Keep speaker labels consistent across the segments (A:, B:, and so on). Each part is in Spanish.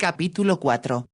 A: Capítulo 4.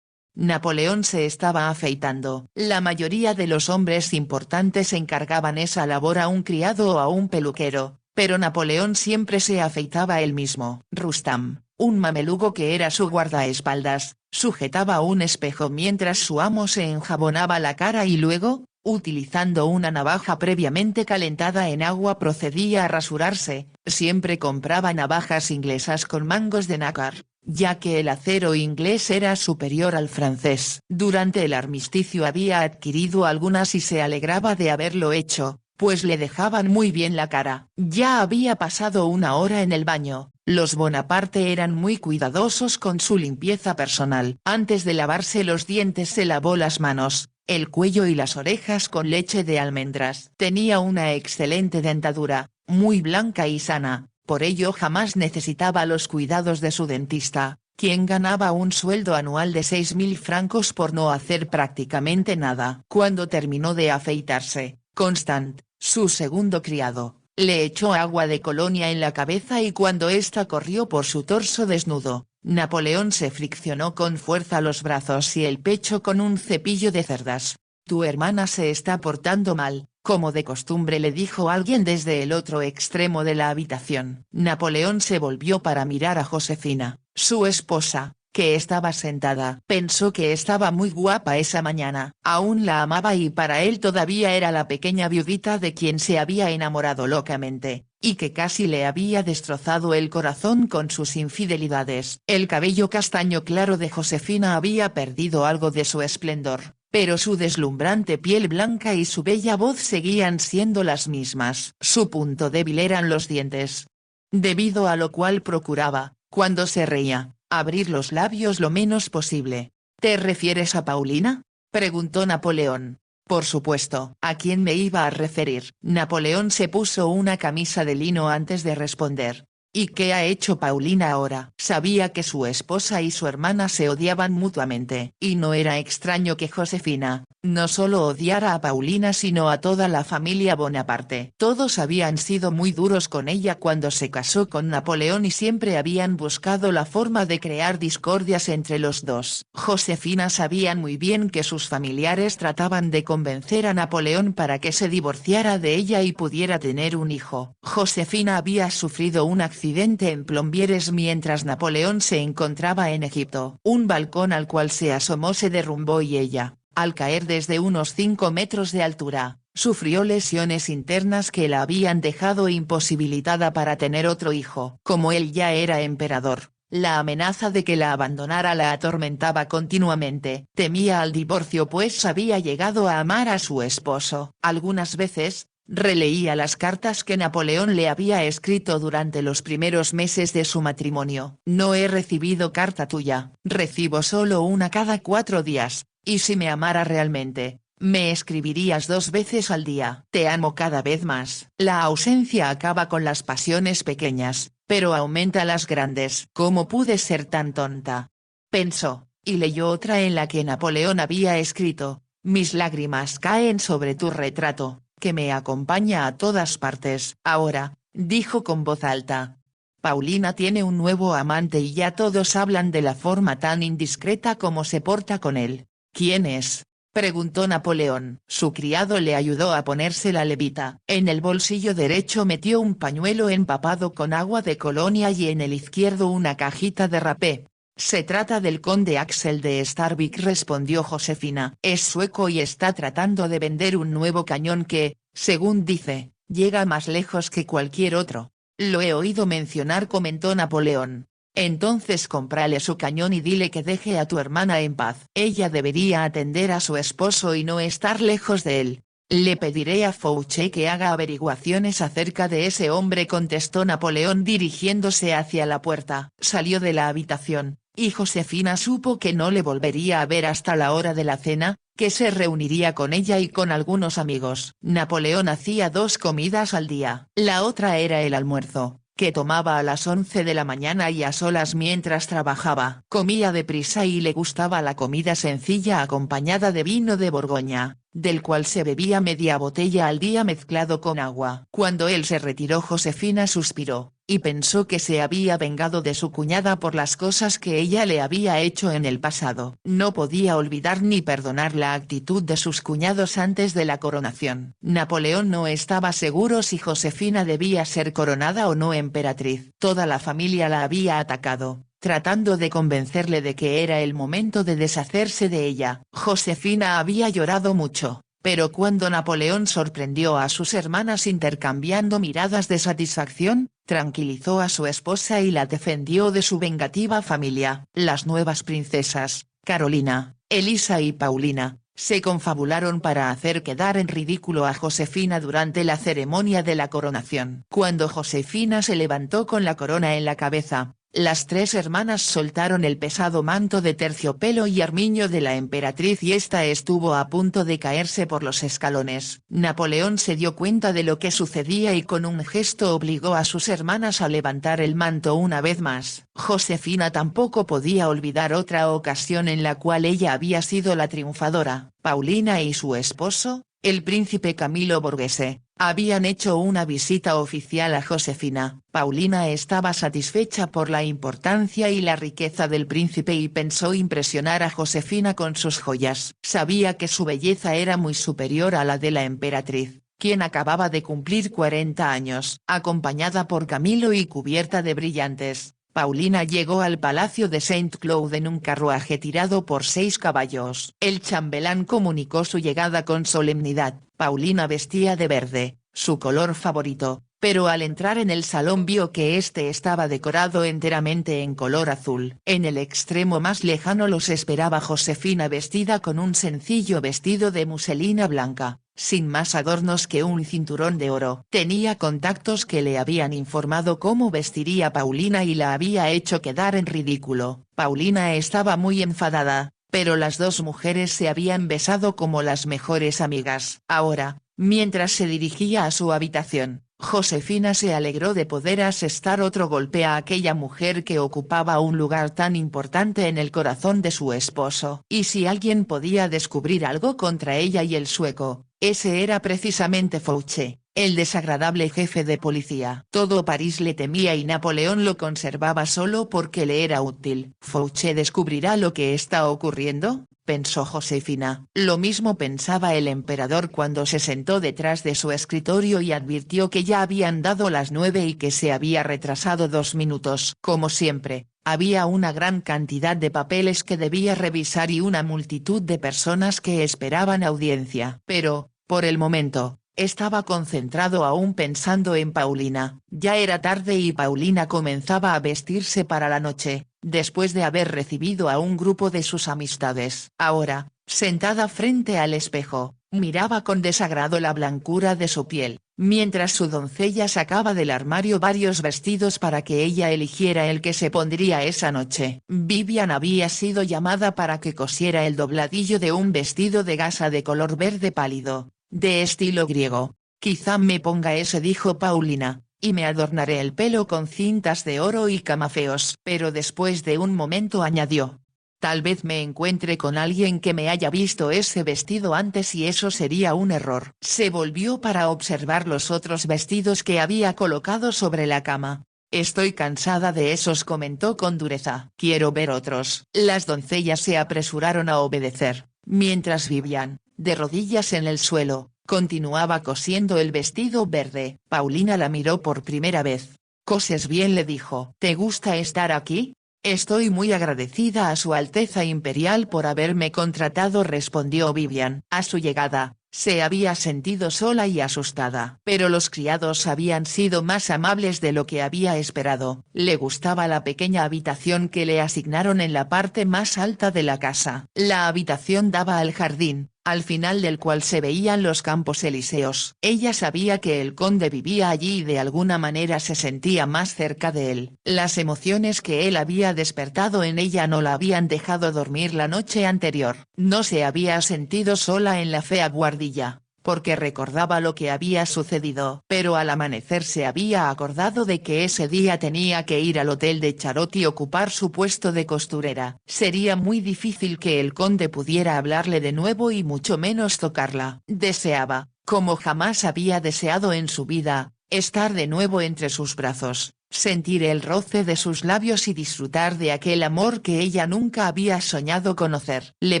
A: Napoleón se estaba afeitando. La mayoría de los hombres importantes encargaban esa labor a un criado o a un peluquero, pero Napoleón siempre se afeitaba él mismo. Rustam, un mameluco que era su guardaespaldas, sujetaba un espejo mientras su amo se enjabonaba la cara y luego, utilizando una navaja previamente calentada en agua, procedía a rasurarse. Siempre compraba navajas inglesas con mangos de nácar, ya que el acero inglés era superior al francés. Durante el armisticio había adquirido algunas y se alegraba de haberlo hecho, pues le dejaban muy bien la cara. Ya había pasado una hora en el baño. Los Bonaparte eran muy cuidadosos con su limpieza personal. Antes de lavarse los dientes se lavó las manos, el cuello y las orejas con leche de almendras. Tenía una excelente dentadura, muy blanca y sana, por ello jamás necesitaba los cuidados de su dentista, quien ganaba un sueldo anual de 6.000 francos por no hacer prácticamente nada. Cuando terminó de afeitarse, Constant, su segundo criado, le echó agua de colonia en la cabeza y cuando ésta corrió por su torso desnudo, Napoleón se friccionó con fuerza los brazos y el pecho con un cepillo de cerdas. «Tu hermana se está portando mal», como de costumbre le dijo alguien desde el otro extremo de la habitación. Napoleón se volvió para mirar a Josefina, su esposa, que estaba sentada. Pensó que estaba muy guapa esa mañana. Aún la amaba y para él todavía era la pequeña viudita de quien se había enamorado locamente, y que casi le había destrozado el corazón con sus infidelidades. El cabello castaño claro de Josefina había perdido algo de su esplendor, pero su deslumbrante piel blanca y su bella voz seguían siendo las mismas. Su punto débil eran los dientes, debido a lo cual procuraba, cuando se reía, abrir los labios lo menos posible. «¿Te refieres a Paulina?», preguntó Napoleón. «Por supuesto». ¿A quién me iba a referir? Napoleón se puso una camisa de lino antes de responder. «¿Y qué ha hecho Paulina ahora?». Sabía que su esposa y su hermana se odiaban mutuamente. Y no era extraño que Josefina, no solo odiara a Paulina sino a toda la familia Bonaparte. Todos habían sido muy duros con ella cuando se casó con Napoleón y siempre habían buscado la forma de crear discordias entre los dos. Josefina sabía muy bien que sus familiares trataban de convencer a Napoleón para que se divorciara de ella y pudiera tener un hijo. Josefina había sufrido un accidente en Plombieres mientras Napoleón se encontraba en Egipto. Un balcón al cual se asomó se derrumbó y ella, al caer desde unos 5 metros de altura, sufrió lesiones internas que la habían dejado imposibilitada para tener otro hijo. Como él ya era emperador, la amenaza de que la abandonara la atormentaba continuamente. Temía al divorcio pues había llegado a amar a su esposo. Algunas veces, releía las cartas que Napoleón le había escrito durante los primeros meses de su matrimonio. «No he recibido carta tuya, recibo solo una cada 4 días, y si me amara realmente, me escribirías 2 veces al día. Te amo cada vez más». La ausencia acaba con las pasiones pequeñas, pero aumenta las grandes. «¿Cómo pude ser tan tonta?», pensó, y leyó otra en la que Napoleón había escrito: «Mis lágrimas caen sobre tu retrato, que me acompaña a todas partes». Ahora, dijo con voz alta, «Paulina tiene un nuevo amante y ya todos hablan de la forma tan indiscreta como se porta con él». «¿Quién es?», preguntó Napoleón. Su criado le ayudó a ponerse la levita. En el bolsillo derecho metió un pañuelo empapado con agua de colonia y en el izquierdo una cajita de rapé. «Se trata del conde Axel de Starvik», respondió Josefina. «Es sueco y está tratando de vender un nuevo cañón que, según dice, llega más lejos que cualquier otro». «Lo he oído mencionar», comentó Napoleón. «Entonces cómprale su cañón y dile que deje a tu hermana en paz. Ella debería atender a su esposo y no estar lejos de él». «Le pediré a Fouché que haga averiguaciones acerca de ese hombre», contestó Napoleón dirigiéndose hacia la puerta. Salió de la habitación, y Josefina supo que no le volvería a ver hasta la hora de la cena, que se reuniría con ella y con algunos amigos. Napoleón hacía 2 comidas al día. La otra era el almuerzo, que tomaba a las 11 de la mañana y a solas mientras trabajaba. Comía deprisa y le gustaba la comida sencilla acompañada de vino de Borgoña, del cual se bebía media botella al día mezclado con agua. Cuando él se retiró Josefina suspiró, y pensó que se había vengado de su cuñada por las cosas que ella le había hecho en el pasado. No podía olvidar ni perdonar la actitud de sus cuñados antes de la coronación. Napoleón no estaba seguro si Josefina debía ser coronada o no emperatriz. Toda la familia la había atacado, tratando de convencerle de que era el momento de deshacerse de ella. Josefina había llorado mucho, pero cuando Napoleón sorprendió a sus hermanas intercambiando miradas de satisfacción, tranquilizó a su esposa y la defendió de su vengativa familia. Las nuevas princesas, Carolina, Elisa y Paulina, se confabularon para hacer quedar en ridículo a Josefina durante la ceremonia de la coronación. Cuando Josefina se levantó con la corona en la cabeza, las tres hermanas soltaron el pesado manto de terciopelo y armiño de la emperatriz y ésta estuvo a punto de caerse por los escalones. Napoleón se dio cuenta de lo que sucedía y con un gesto obligó a sus hermanas a levantar el manto una vez más. Josefina tampoco podía olvidar otra ocasión en la cual ella había sido la triunfadora. Paulina y su esposo, el príncipe Camilo Borghese, habían hecho una visita oficial a Josefina. Paulina estaba satisfecha por la importancia y la riqueza del príncipe y pensó impresionar a Josefina con sus joyas. Sabía que su belleza era muy superior a la de la emperatriz, quien acababa de cumplir 40 años. Acompañada por Camilo y cubierta de brillantes, Paulina llegó al palacio de Saint-Cloud en un carruaje tirado por 6 caballos. El chambelán comunicó su llegada con solemnidad. Paulina vestía de verde, su color favorito, pero al entrar en el salón vio que este estaba decorado enteramente en color azul. En el extremo más lejano los esperaba Josefina vestida con un sencillo vestido de muselina blanca, sin más adornos que un cinturón de oro. Tenía contactos que le habían informado cómo vestiría Paulina y la había hecho quedar en ridículo. Paulina estaba muy enfadada, pero las dos mujeres se habían besado como las mejores amigas. Ahora, mientras se dirigía a su habitación, Josefina se alegró de poder asestar otro golpe a aquella mujer que ocupaba un lugar tan importante en el corazón de su esposo. Y si alguien podía descubrir algo contra ella y el sueco, ese era precisamente Fouché, el desagradable jefe de policía. Todo París le temía y Napoleón lo conservaba solo porque le era útil. ¿Fouché descubrirá lo que está ocurriendo?, pensó Josefina. Lo mismo pensaba el emperador cuando se sentó detrás de su escritorio y advirtió que ya habían dado las 9 y que se había retrasado 2 minutos. Como siempre, había una gran cantidad de papeles que debía revisar y una multitud de personas que esperaban audiencia. Pero, por el momento, estaba concentrado aún pensando en Paulina. Ya era tarde y Paulina comenzaba a vestirse para la noche, después de haber recibido a un grupo de sus amistades. Ahora, sentada frente al espejo, miraba con desagrado la blancura de su piel, mientras su doncella sacaba del armario varios vestidos para que ella eligiera el que se pondría esa noche. Vivian había sido llamada para que cosiera el dobladillo de un vestido de gasa de color verde pálido, de estilo griego. «Quizá me ponga ese», dijo Paulina, «y me adornaré el pelo con cintas de oro y camafeos». Pero después de un momento añadió: «Tal vez me encuentre con alguien que me haya visto ese vestido antes y eso sería un error». Se volvió para observar los otros vestidos que había colocado sobre la cama. «Estoy cansada de esos», comentó con dureza. «Quiero ver otros». Las doncellas se apresuraron a obedecer, mientras Vivian, de rodillas en el suelo, continuaba cosiendo el vestido verde. Paulina la miró por primera vez. «Coses bien», le dijo. «¿Te gusta estar aquí?». «Estoy muy agradecida a Su Alteza Imperial por haberme contratado», respondió Vivian. A su llegada, se había sentido sola y asustada. Pero los criados habían sido más amables de lo que había esperado. Le gustaba la pequeña habitación que le asignaron en la parte más alta de la casa. La habitación daba al jardín, al final del cual se veían los Campos Elíseos. Ella sabía que el conde vivía allí y de alguna manera se sentía más cerca de él. Las emociones que él había despertado en ella no la habían dejado dormir la noche anterior. No se había sentido sola en la fea guardilla, porque recordaba lo que había sucedido. Pero al amanecer se había acordado de que ese día tenía que ir al hotel de Charot y ocupar su puesto de costurera. Sería muy difícil que el conde pudiera hablarle de nuevo y mucho menos tocarla. Deseaba, como jamás había deseado en su vida, estar de nuevo entre sus brazos, sentir el roce de sus labios y disfrutar de aquel amor que ella nunca había soñado conocer. Le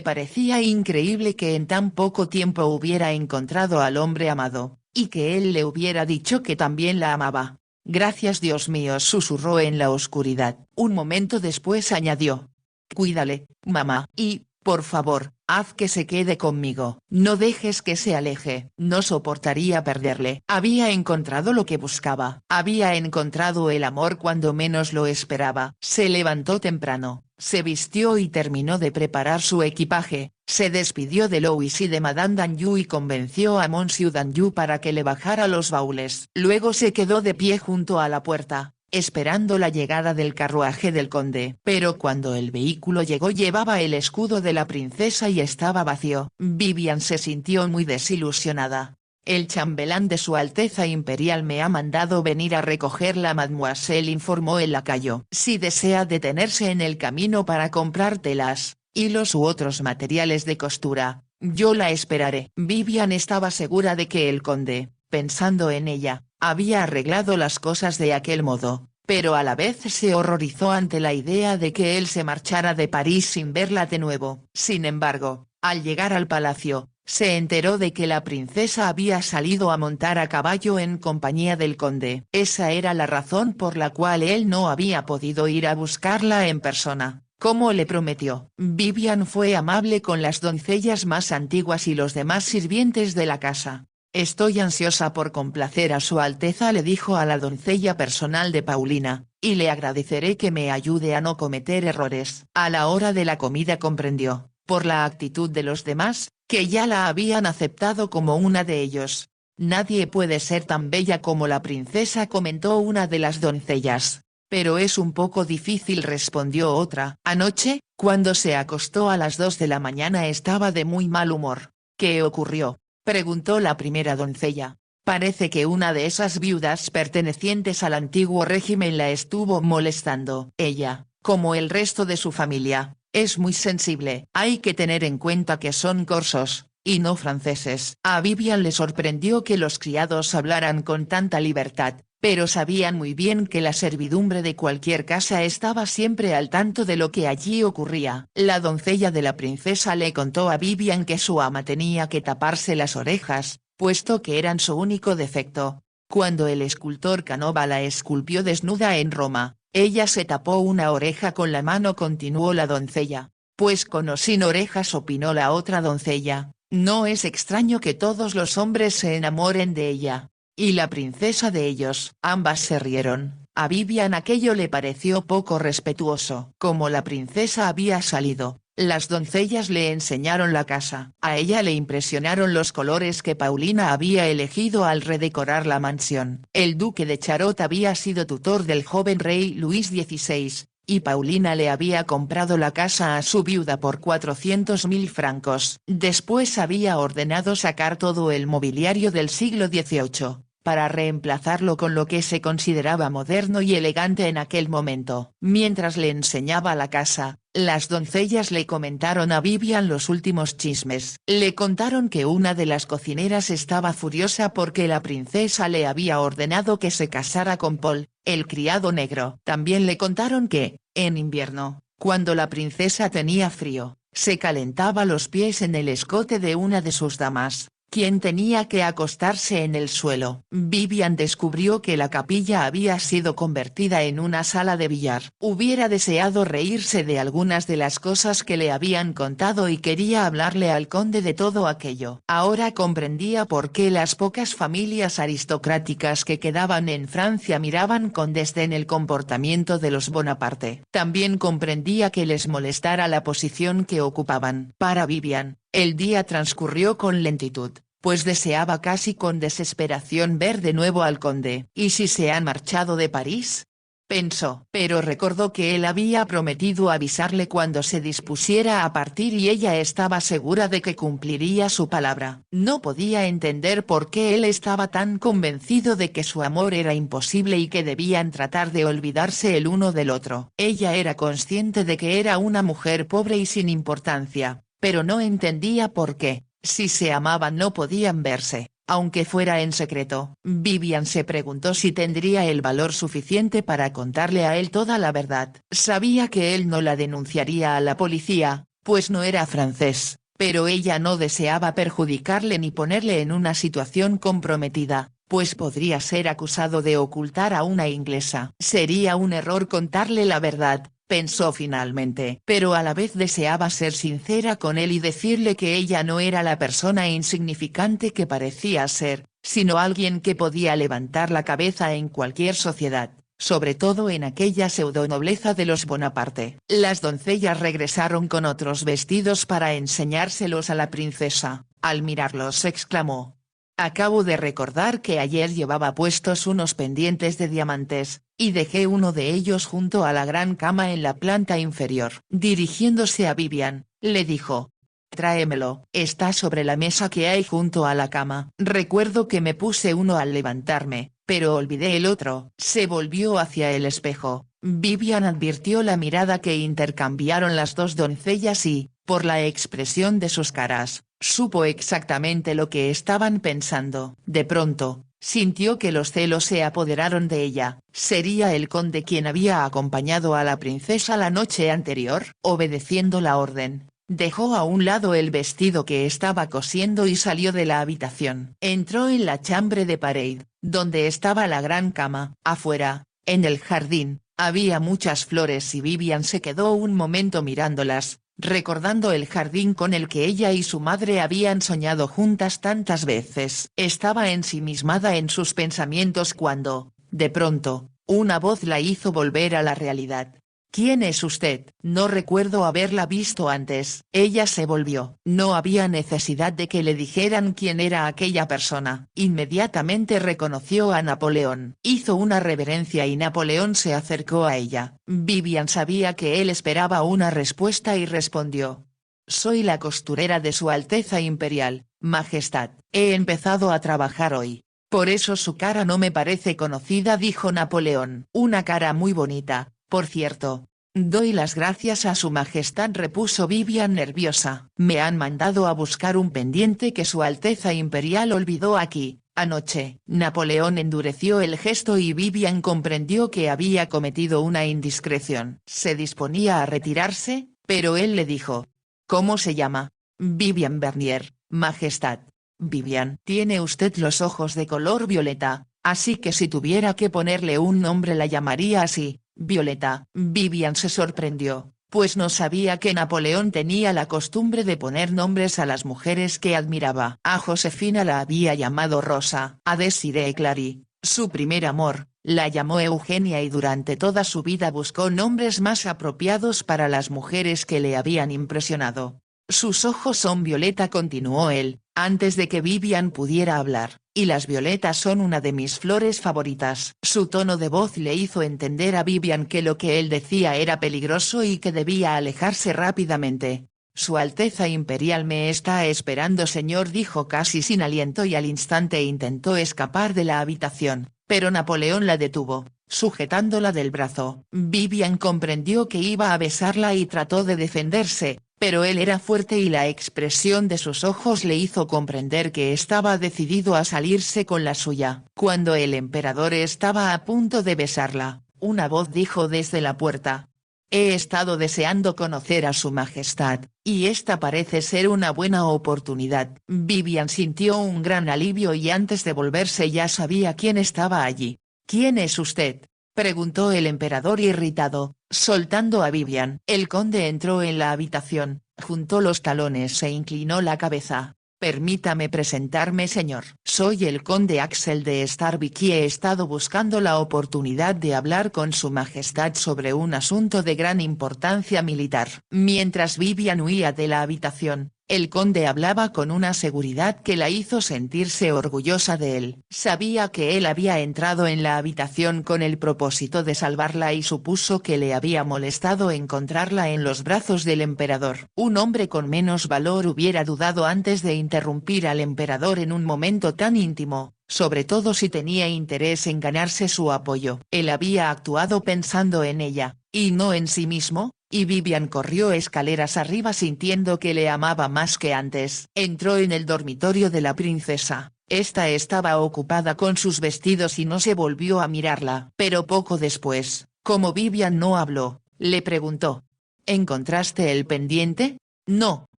A: parecía increíble que en tan poco tiempo hubiera encontrado al hombre amado, y que él le hubiera dicho que también la amaba. Gracias Dios mío, susurró en la oscuridad. Un momento después añadió: cuídale, mamá, y, por favor, haz que se quede conmigo. No dejes que se aleje. No soportaría perderle. Había encontrado lo que buscaba. Había encontrado el amor cuando menos lo esperaba. Se levantó temprano, se vistió y terminó de preparar su equipaje. Se despidió de Louis y de Madame Danjou y convenció a Monsieur Danjou para que le bajara los baúles. Luego se quedó de pie junto a la puerta, esperando la llegada del carruaje del conde. Pero cuando el vehículo llegó llevaba el escudo de la princesa y estaba vacío. Vivian se sintió muy desilusionada. El chambelán de su Alteza Imperial me ha mandado venir a recogerla, mademoiselle, informó el lacayo. Si desea detenerse en el camino para comprar telas, hilos u otros materiales de costura, yo la esperaré. Vivian estaba segura de que el conde, pensando en ella, había arreglado las cosas de aquel modo, pero a la vez se horrorizó ante la idea de que él se marchara de París sin verla de nuevo. Sin embargo, al llegar al palacio, se enteró de que la princesa había salido a montar a caballo en compañía del conde. Esa era la razón por la cual él no había podido ir a buscarla en persona, como le prometió. Vivian fue amable con las doncellas más antiguas y los demás sirvientes de la casa. Estoy ansiosa por complacer a su Alteza, le dijo a la doncella personal de Paulina, y le agradeceré que me ayude a no cometer errores. A la hora de la comida comprendió, por la actitud de los demás, que ya la habían aceptado como una de ellos. Nadie puede ser tan bella como la princesa, comentó una de las doncellas. Pero es un poco difícil, respondió otra. Anoche, cuando se acostó a las 2 de la mañana, estaba de muy mal humor. ¿Qué ocurrió?, preguntó la primera doncella. Parece que una de esas viudas pertenecientes al antiguo régimen la estuvo molestando. Ella, como el resto de su familia, es muy sensible. Hay que tener en cuenta que son corsos, y no franceses. A Vivian le sorprendió que los criados hablaran con tanta libertad, pero sabían muy bien que la servidumbre de cualquier casa estaba siempre al tanto de lo que allí ocurría. La doncella de la princesa le contó a Vivian que su ama tenía que taparse las orejas, puesto que eran su único defecto. Cuando el escultor Canova la esculpió desnuda en Roma, ella se tapó una oreja con la mano, continuó la doncella. Pues con o sin orejas, opinó la otra doncella. No es extraño que todos los hombres se enamoren de ella. Y la princesa de ellos. Ambas se rieron. A Vivian aquello le pareció poco respetuoso. Como la princesa había salido, las doncellas le enseñaron la casa. A ella le impresionaron los colores que Paulina había elegido al redecorar la mansión. El duque de Charot había sido tutor del joven rey Luis XVI, y Paulina le había comprado la casa a su viuda por 400.000 francos. Después había ordenado sacar todo el mobiliario del siglo XVIII, para reemplazarlo con lo que se consideraba moderno y elegante en aquel momento. Mientras le enseñaba la casa, las doncellas le comentaron a Vivian los últimos chismes. Le contaron que una de las cocineras estaba furiosa porque la princesa le había ordenado que se casara con Paul, el criado negro. También le contaron que, en invierno, cuando la princesa tenía frío, se calentaba los pies en el escote de una de sus damas, quien tenía que acostarse en el suelo. Vivian descubrió que la capilla había sido convertida en una sala de billar. Hubiera deseado reírse de algunas de las cosas que le habían contado y quería hablarle al conde de todo aquello. Ahora comprendía por qué las pocas familias aristocráticas que quedaban en Francia miraban con desdén el comportamiento de los Bonaparte. También comprendía que les molestara la posición que ocupaban. Para Vivian, el día transcurrió con lentitud, pues deseaba casi con desesperación ver de nuevo al conde. ¿Y si se han marchado de París?, pensó. Pero recordó que él había prometido avisarle cuando se dispusiera a partir y ella estaba segura de que cumpliría su palabra. No podía entender por qué él estaba tan convencido de que su amor era imposible y que debían tratar de olvidarse el uno del otro. Ella era consciente de que era una mujer pobre y sin importancia, pero no entendía por qué, si se amaban, no podían verse. aunque fuera en secreto. Vivian se preguntó si tendría el valor suficiente para contarle a él toda la verdad. Sabía que él no la denunciaría a la policía, pues no era francés, pero ella no deseaba perjudicarle ni ponerle en una situación comprometida, pues podría ser acusado de ocultar a una inglesa. Sería un error contarle la verdad, pensó finalmente, pero a la vez deseaba ser sincera con él y decirle que ella no era la persona insignificante que parecía ser, sino alguien que podía levantar la cabeza en cualquier sociedad, sobre todo en aquella pseudonobleza de los Bonaparte. Las doncellas regresaron con otros vestidos para enseñárselos a la princesa. Al mirarlos exclamó: «Acabo de recordar que ayer llevaba puestos unos pendientes de diamantes, y dejé uno de ellos junto a la gran cama en la planta inferior». Dirigiéndose a Vivian, le dijo: «Tráemelo, está sobre la mesa que hay junto a la cama». «Recuerdo que me puse uno al levantarme, pero olvidé el otro». Se volvió hacia el espejo. Vivian advirtió la mirada que intercambiaron las dos doncellas y, por la expresión de sus caras, supo exactamente lo que estaban pensando. De pronto, sintió que los celos se apoderaron de ella. ¿Sería el conde quien había acompañado a la princesa la noche anterior? Obedeciendo la orden, dejó a un lado el vestido que estaba cosiendo y salió de la habitación. Entró en la chambre de parade, donde estaba la gran cama. Afuera, en el jardín, había muchas flores y Vivian se quedó un momento mirándolas, recordando el jardín con el que ella y su madre habían soñado juntas tantas veces. Estaba ensimismada en sus pensamientos cuando, de pronto, una voz la hizo volver a la realidad. «¿Quién es usted?». «No recuerdo haberla visto antes». Ella se volvió. No había necesidad de que le dijeran quién era aquella persona. Inmediatamente reconoció a Napoleón. Hizo una reverencia y Napoleón se acercó a ella. Vivian sabía que él esperaba una respuesta y respondió: «Soy la costurera de Su Alteza Imperial, Majestad. He empezado a trabajar hoy. Por eso su cara no me parece conocida», dijo Napoleón. «Una cara muy bonita, por cierto». «Doy las gracias a su majestad», repuso Vivian nerviosa. «Me han mandado a buscar un pendiente que Su Alteza Imperial olvidó aquí, anoche». Napoleón endureció el gesto y Vivian comprendió que había cometido una indiscreción. Se disponía a retirarse, pero él le dijo: «¿Cómo se llama?». «Vivian Bernier, majestad». «Vivian». «Tiene usted los ojos de color violeta, así que si tuviera que ponerle un nombre la llamaría así, Violeta». Vivian se sorprendió, pues no sabía que Napoleón tenía la costumbre de poner nombres a las mujeres que admiraba. A Josefina la había llamado Rosa. A Desiree Clary, su primer amor, la llamó Eugenia y durante toda su vida buscó nombres más apropiados para las mujeres que le habían impresionado. «Sus ojos son violeta», continuó él, antes de que Vivian pudiera hablar, «y las violetas son una de mis flores favoritas». Su tono de voz le hizo entender a Vivian que lo que él decía era peligroso y que debía alejarse rápidamente. «Su Alteza Imperial me está esperando, señor», dijo casi sin aliento y al instante intentó escapar de la habitación, pero Napoleón la detuvo, sujetándola del brazo. Vivian comprendió que iba a besarla y trató de defenderse, pero él era fuerte y la expresión de sus ojos le hizo comprender que estaba decidido a salirse con la suya. Cuando el emperador estaba a punto de besarla, una voz dijo desde la puerta: «He estado deseando conocer a su majestad, y esta parece ser una buena oportunidad». Vivian sintió un gran alivio y antes de volverse ya sabía quién estaba allí. «¿Quién es usted?», preguntó el emperador irritado, soltando a Vivian. El conde entró en la habitación, juntó los talones e inclinó la cabeza. «Permítame presentarme, señor. Soy el conde Axel de Starvik y he estado buscando la oportunidad de hablar con su majestad sobre un asunto de gran importancia militar». Mientras Vivian huía de la habitación, el conde hablaba con una seguridad que la hizo sentirse orgullosa de él. Sabía que él había entrado en la habitación con el propósito de salvarla y supuso que le había molestado encontrarla en los brazos del emperador. Un hombre con menos valor hubiera dudado antes de interrumpir al emperador en un momento tan íntimo, sobre todo si tenía interés en ganarse su apoyo. Él había actuado pensando en ella, y no en sí mismo, y Vivian corrió escaleras arriba sintiendo que le amaba más que antes. Entró en el dormitorio de la princesa, Esta estaba ocupada con sus vestidos y no se volvió a mirarla. Pero poco después, como Vivian no habló, le preguntó: ¿encontraste el pendiente? No,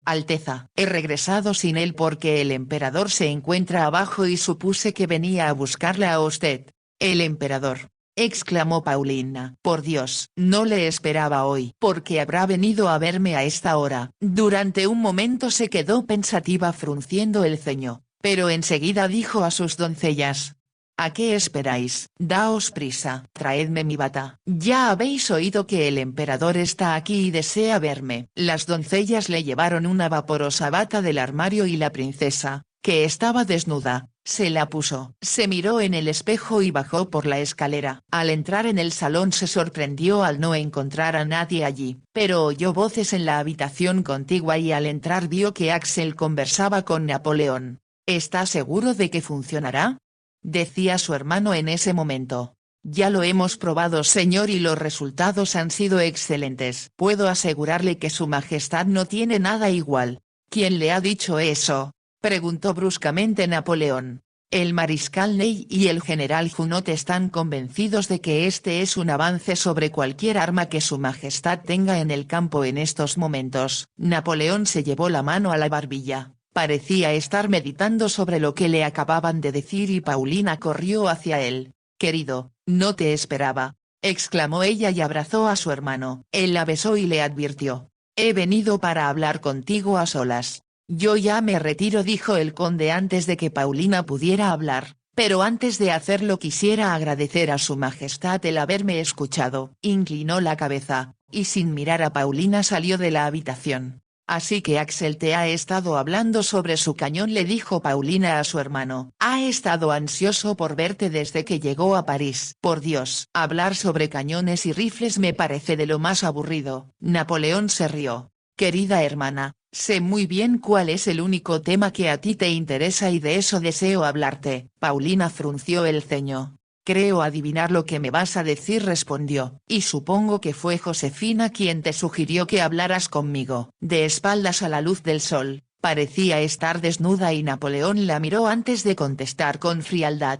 A: Alteza. He regresado sin él porque el emperador se encuentra abajo y supuse que venía a buscarla a usted. ¿El emperador?, exclamó Paulina. Por Dios, no le esperaba hoy. ¿Por qué habrá venido a verme a esta hora? Durante un momento se quedó pensativa frunciendo el ceño, pero enseguida dijo a sus doncellas: ¿a qué esperáis? Daos prisa, traedme mi bata. Ya habéis oído que el emperador está aquí y desea verme. Las doncellas le llevaron una vaporosa bata del armario y la princesa, que estaba desnuda, se la puso. Se miró en el espejo y bajó por la escalera. Al entrar en el salón se sorprendió al no encontrar a nadie allí, pero oyó voces en la habitación contigua y al entrar vio que Axel conversaba con Napoleón. ¿Está seguro de que funcionará?, decía su hermano en ese momento. Ya lo hemos probado, señor, y los resultados han sido excelentes. Puedo asegurarle que su majestad no tiene nada igual. ¿Quién le ha dicho eso?, preguntó bruscamente Napoleón. El mariscal Ney y el general Junot están convencidos de que este es un avance sobre cualquier arma que su majestad tenga en el campo en estos momentos. Napoleón se llevó la mano a la barbilla. Parecía estar meditando sobre lo que le acababan de decir y Paulina corrió hacia él. «Querido, no te esperaba», exclamó ella y abrazó a su hermano. Él la besó y le advirtió: «He venido para hablar contigo a solas». «Yo ya me retiro», dijo el conde antes de que Paulina pudiera hablar, «pero antes de hacerlo quisiera agradecer a su majestad el haberme escuchado». Inclinó la cabeza, y sin mirar a Paulina salió de la habitación. «Así que Axel te ha estado hablando sobre su cañón», le dijo Paulina a su hermano. «Ha estado ansioso por verte desde que llegó a París». «Por Dios, hablar sobre cañones y rifles me parece de lo más aburrido». Napoleón se rió. «Querida hermana, sé muy bien cuál es el único tema que a ti te interesa y de eso deseo hablarte». Paulina frunció el ceño. «Creo adivinar lo que me vas a decir», respondió, «y supongo que fue Josefina quien te sugirió que hablaras conmigo». De espaldas a la luz del sol, parecía estar desnuda y Napoleón la miró antes de contestar con frialdad: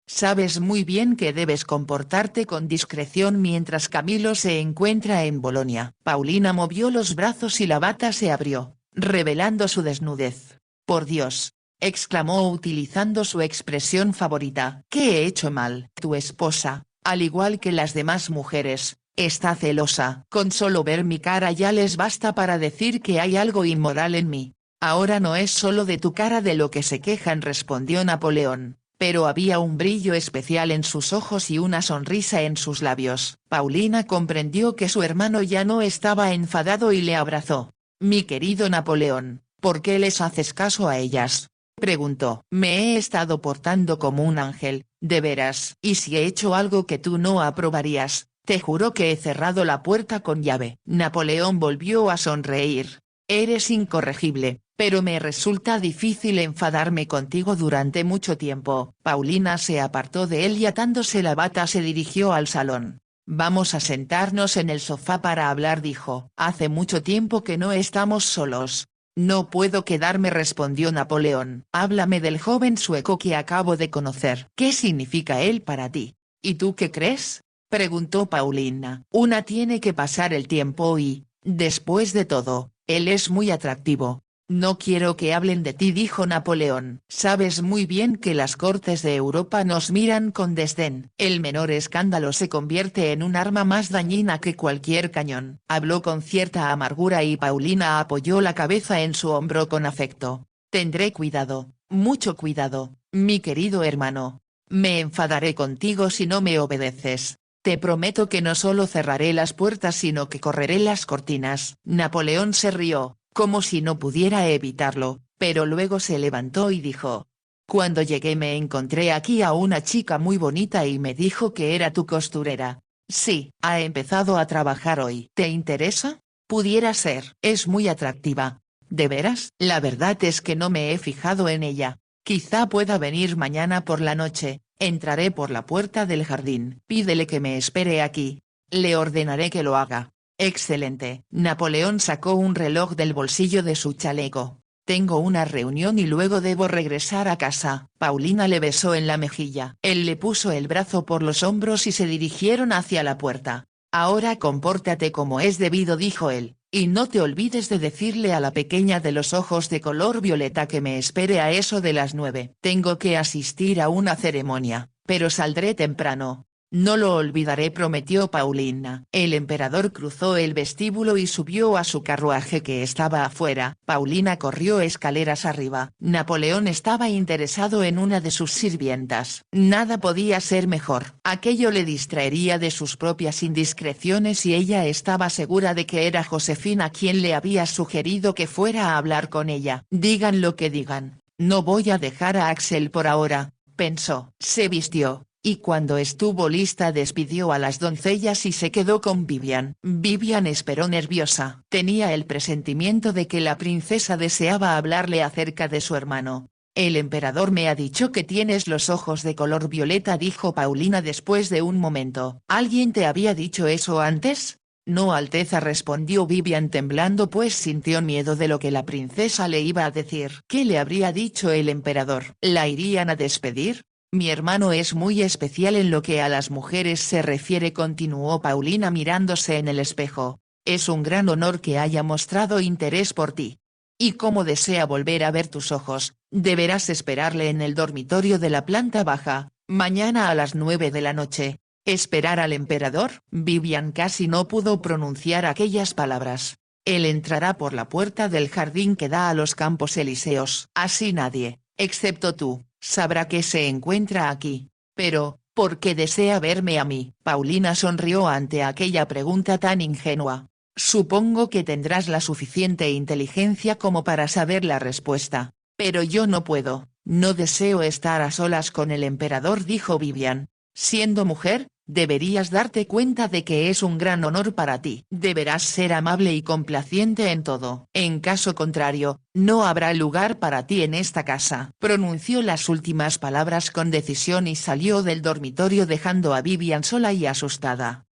A: «Sabes muy bien que debes comportarte con discreción mientras Camilo se encuentra en Bolonia». Paulina movió los brazos y la bata se abrió, revelando su desnudez. «Por Dios», exclamó utilizando su expresión favorita. «¿Qué he hecho mal?» «Tu esposa, al igual que las demás mujeres, está celosa. Con solo ver mi cara ya les basta para decir que hay algo inmoral en mí». «Ahora no es solo de tu cara de lo que se quejan», respondió Napoleón, pero había un brillo especial en sus ojos y una sonrisa en sus labios. Paulina comprendió que su hermano ya no estaba enfadado y le abrazó. «Mi querido Napoleón, ¿por qué les haces caso a ellas?», preguntó. «Me he estado portando como un ángel, de veras. Y si he hecho algo que tú no aprobarías, te juro que he cerrado la puerta con llave». Napoleón volvió a sonreír. «Eres incorregible, pero me resulta difícil enfadarme contigo durante mucho tiempo». Paulina se apartó de él y atándose la bata se dirigió al salón. «Vamos a sentarnos en el sofá para hablar», dijo. «Hace mucho tiempo que no estamos solos». «No puedo quedarme», respondió Napoleón. «Háblame del joven sueco que acabo de conocer. ¿Qué significa él para ti? ¿Y tú qué crees?», preguntó Paulina. «Una tiene que pasar el tiempo y, después de todo, él es muy atractivo». «No quiero que hablen de ti», dijo Napoleón. «Sabes muy bien que las cortes de Europa nos miran con desdén. El menor escándalo se convierte en un arma más dañina que cualquier cañón». Habló con cierta amargura y Paulina apoyó la cabeza en su hombro con afecto. «Tendré cuidado, mucho cuidado, mi querido hermano. Me enfadaré contigo si no me obedeces. Te prometo que no solo cerraré las puertas sino que correré las cortinas». Napoleón se rió, como si no pudiera evitarlo, pero luego se levantó y dijo: «Cuando llegué me encontré aquí a una chica muy bonita y me dijo que era tu costurera». «Sí, ha empezado a trabajar hoy». «¿Te interesa?». «Pudiera ser». «Es muy atractiva». «¿De veras?». «La verdad es que no me he fijado en ella». «Quizá pueda venir mañana por la noche, entraré por la puerta del jardín». «Pídele que me espere aquí. Le ordenaré que lo haga». «Excelente». Napoleón sacó un reloj del bolsillo de su chaleco. Tengo una reunión y luego debo regresar a casa. Paulina le besó en la mejilla. Él le puso el brazo por los hombros y se dirigieron hacia la puerta. Ahora compórtate como es debido, dijo él, y no te olvides de decirle a la pequeña de los ojos de color violeta que me espere a eso de las 9. Tengo que asistir a una ceremonia, pero saldré temprano. No lo olvidaré, prometió Paulina. El emperador cruzó el vestíbulo y subió a su carruaje que estaba afuera. Paulina corrió escaleras arriba. Napoleón estaba interesado en una de sus sirvientas. Nada podía ser mejor. Aquello le distraería de sus propias indiscreciones y ella estaba segura de que era Josefina quien le había sugerido que fuera a hablar con ella. Digan lo que digan, no voy a dejar a Axel por ahora, pensó. Se vistió, y cuando estuvo lista despidió a las doncellas y se quedó con Vivian. Vivian esperó nerviosa. Tenía el presentimiento de que la princesa deseaba hablarle acerca de su hermano. El emperador me ha dicho que tienes los ojos de color violeta, dijo Paulina después de un momento. ¿Alguien te había dicho eso antes? No, Alteza, respondió Vivian temblando, pues sintió miedo de lo que la princesa le iba a decir. ¿Qué le habría dicho el emperador? ¿La irían a despedir? Mi hermano es muy especial en lo que a las mujeres se refiere, continuó Paulina mirándose en el espejo. Es un gran honor que haya mostrado interés por ti. Y como desea volver a ver tus ojos, deberás esperarle en el dormitorio de la planta baja, mañana a las 9 de la noche. ¿Esperar al emperador? Vivian casi no pudo pronunciar aquellas palabras. Él entrará por la puerta del jardín que da a los Campos Elíseos. Así nadie, excepto tú, sabrá que se encuentra aquí. Pero, ¿por qué desea verme a mí? Paulina sonrió ante aquella pregunta tan ingenua. Supongo que tendrás la suficiente inteligencia como para saber la respuesta. Pero yo no puedo, no deseo estar a solas con el emperador, dijo Vivian. Siendo mujer, deberías darte cuenta de que es un gran honor para ti. Deberás ser amable y complaciente en todo. En caso contrario, no habrá lugar para ti en esta casa. Pronunció las últimas palabras con decisión y salió del dormitorio dejando a Vivian sola y asustada.